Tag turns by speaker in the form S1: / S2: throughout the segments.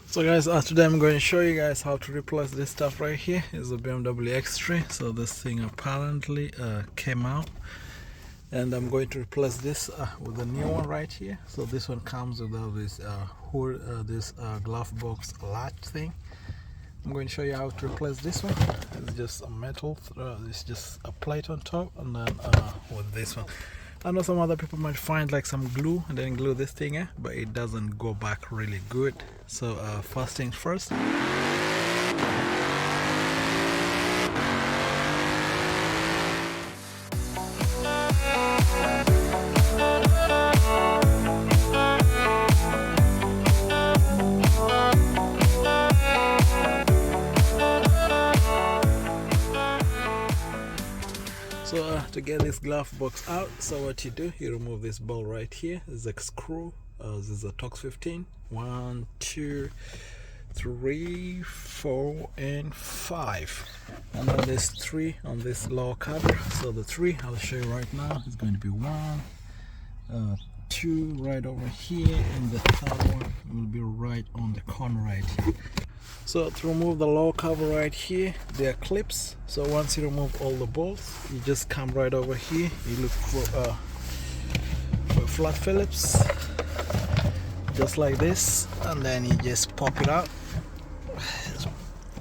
S1: So guys, today I'm going to show you guys how to replace this stuff right here. It's a BMW X3. So this thing apparently came out, and I'm going to replace this with a new one right here. So this one comes without this hood, this glove box latch thing. I'm going to show you how to replace this one. It's just a metal, it's just a plate on top, and then with this one. I know some other people might find like some glue and then glue this thing in, but it doesn't go back really good. So first things first. So to get this glove box out, so what you do, you remove this ball right here. There's a screw. This is a Torx 15. 1, 2, 3, 4, and 5. And then there's 3 on this lower cover. So the 3 I'll show you right now is going to be 1, 2 right over here, and the third one will be right on the corner right here. So to remove the lower cover right here, there are clips. So once you remove all the bolts, you just come right over here. You look for flat Phillips, just like this, and then you just pop it out. Just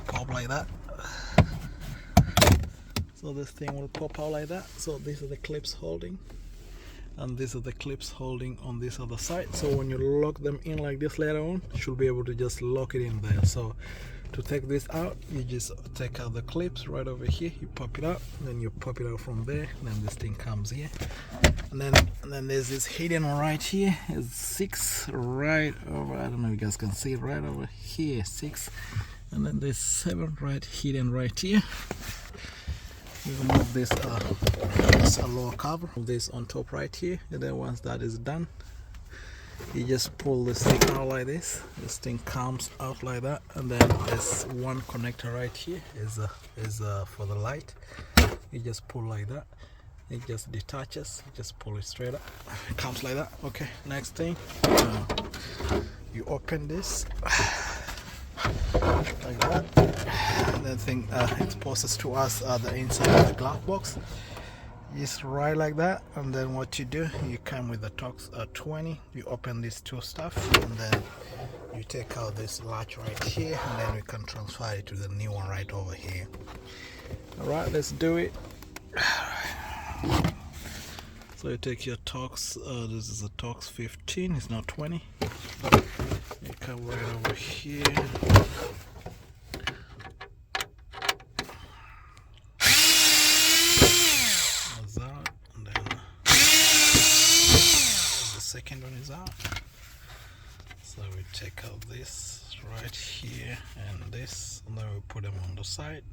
S1: pop like that. So this thing will pop out like that. So these are the clips holding, and these are the clips holding on this other side. So when you lock them in like this later on, you should be able to just lock it in there. So to take this out, you just take out the clips right over here, you pop it out, and then you pop it out from there, and then this thing comes here, and then there's this hidden one right here. It's 6 right over, I don't know if you guys can see it, right over here, 6, and then there's 7 right hidden right here. You remove this lower cover, this on top right here, and then once that is done, you just pull this thing out like this. This thing comes out like that, and then there's one connector right here is for the light. You just pull like that, it just detaches. You just pull it straight up, it comes like that. Okay, next thing, you open this like that. The thing exposes to us the inside of the glove box. Just right like that, and then what you do, you come with the Torx 20. You open these two stuff, and then you take out this latch right here, and then we can transfer it to the new one right over here. All right, let's do it. So you take your Torx. This is a Torx 15. It's not 20. You come right over here. Second one is out. So we take out this right here and this, and then we put them on the side.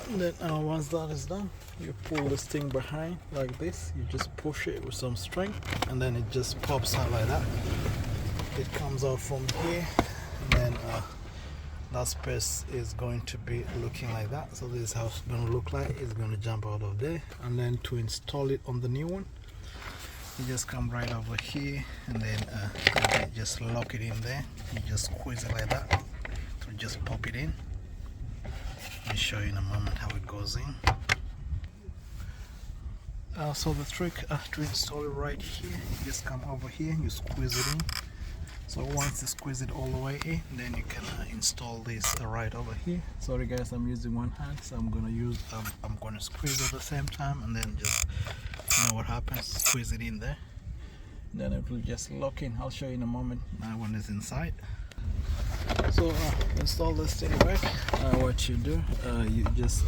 S1: And then once that is done, you pull this thing behind like this. You just push it with some strength, and then it just pops out like that. It comes out from here, and then that space is going to be looking like that. So this is how it's going to look like. It's going to jump out of there. And then to install it on the new one, you just come right over here, and then you just lock it in there. You just squeeze it like that. So just pop it in. I'll show you in a moment how it goes in. So the trick to install it right here, you just come over here, you squeeze it in. So once you squeeze it all the way in, then you can install this right over here. Sorry guys, I'm using one hand, so I'm gonna squeeze at the same time, and then just, you know what happens, squeeze it in there, then it will just lock in. I'll show you in a moment when it's inside. So install this thing back. What you do, you just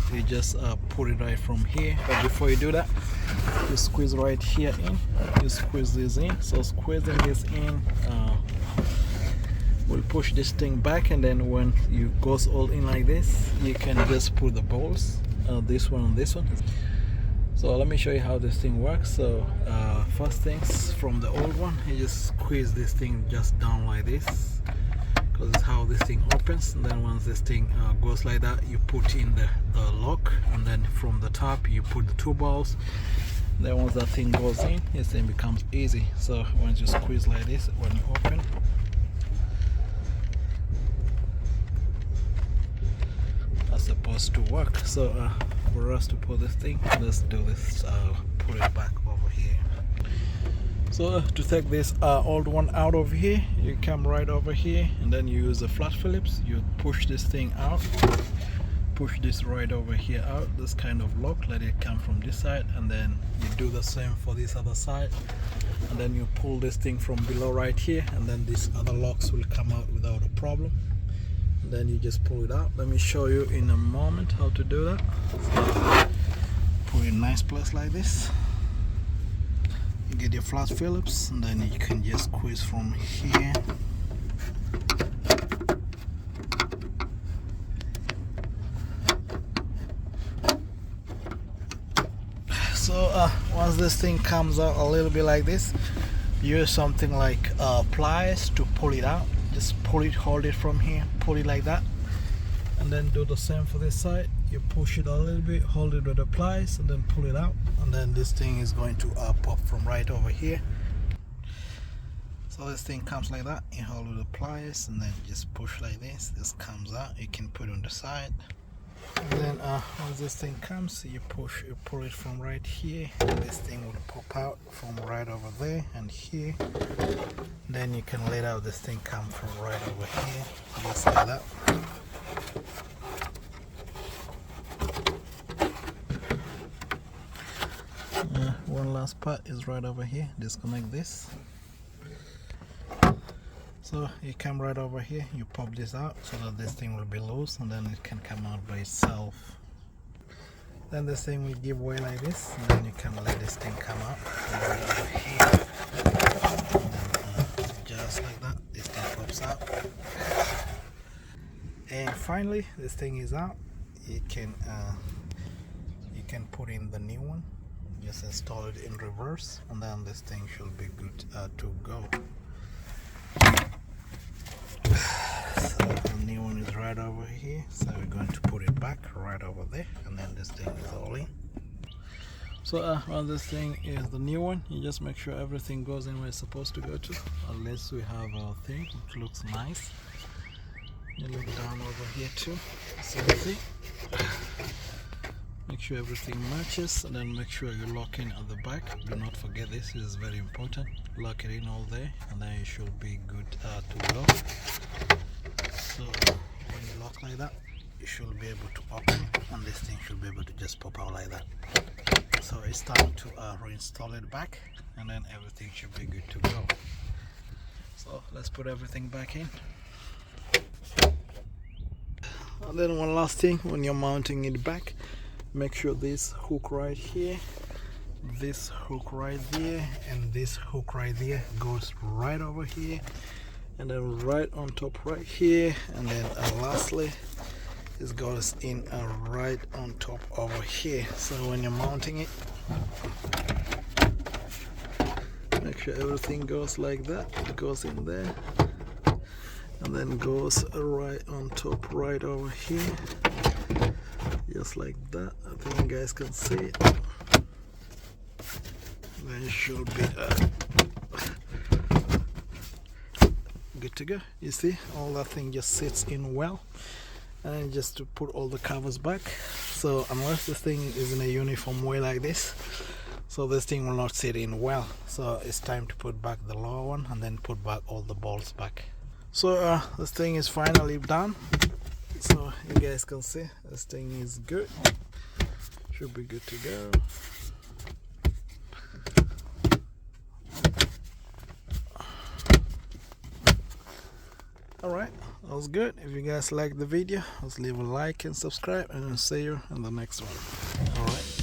S1: put it right from here, but before you do that, you squeeze right here in. You squeeze this in. So squeezing this in will push this thing back, and then when you goes all in like this, you can just put the bolts, this one and this one. So let me show you how this thing works. So first things, from the old one, you just squeeze this thing just down like this, because it's how this thing opens. And then once this thing goes like that, you put in the lock, and then from the top you put the 2 balls. Then once that thing goes in, this thing becomes easy. So once you squeeze like this, when you open, supposed to work. So for us to put this thing, let's do this. Put it back over here. So to take this old one out of here, you come right over here and then you use the flat Phillips. You push this thing out, push this right over here out, this kind of lock, let it come from this side, and then you do the same for this other side, and then you pull this thing from below right here, and then these other locks will come out without a problem. And then you just pull it out. Let me show you in a moment how to do that. So, put it in a nice place like this. You get your flat Phillips, and then you can just squeeze from here. So once this thing comes out a little bit like this, use something like pliers to pull it out. Just pull it, hold it from here, pull it like that, and then do the same for this side. You push it a little bit, hold it with the pliers, and then pull it out, and then this thing is going to pop from right over here. So this thing comes like that. You hold with the pliers and then just push like this. This comes out. You can put it on the side. And then once this thing comes, you pull it from right here, and this thing will pop out from right over there and here. Then you can let out this thing come from right over here, just like that. One last part is right over here. Disconnect this. So you come right over here, you pop this out so that this thing will be loose, and then it can come out by itself. Then this thing will give way like this, and then you can let this thing come out right over here. And then, just like that, this thing pops out. And finally, this thing is out. You can put in the new one. Just install it in reverse, and then this thing should be good to go. So the new one is right over here, so we're going to put it back right over there, and then this thing is all in. So when this thing is the new one, you just make sure everything goes in where it's supposed to go to, unless we have our thing which looks nice. You look down over here too, same thing. Make sure everything matches, and then make sure you lock in at the back. Do not forget this, it is very important. Lock it in all there, and then it should be good to go. So when you lock like that, you should be able to open it, and this thing should be able to just pop out like that. So it's time to reinstall it back, and then everything should be good to go. So let's put everything back in. And then one last thing, when you're mounting it back, make sure this hook right here, this hook right there, and this hook right there goes right over here, and then right on top right here, and then lastly it goes in right on top over here. So when you're mounting it, make sure everything goes like that. It goes in there, and then goes right on top right over here, just like that. I think you guys can see it. Then it should be good to go. You see, all that thing just sits in well. And then just to put all the covers back. So unless this thing is in a uniform way like this, so this thing will not sit in well. So it's time to put back the lower one, and then put back all the bolts back. So this thing is finally done. So you guys can see this thing is good, should be good to go. Alright, that was good. If you guys like the video, let's leave a like and subscribe, and I'll see you in the next one. Alright.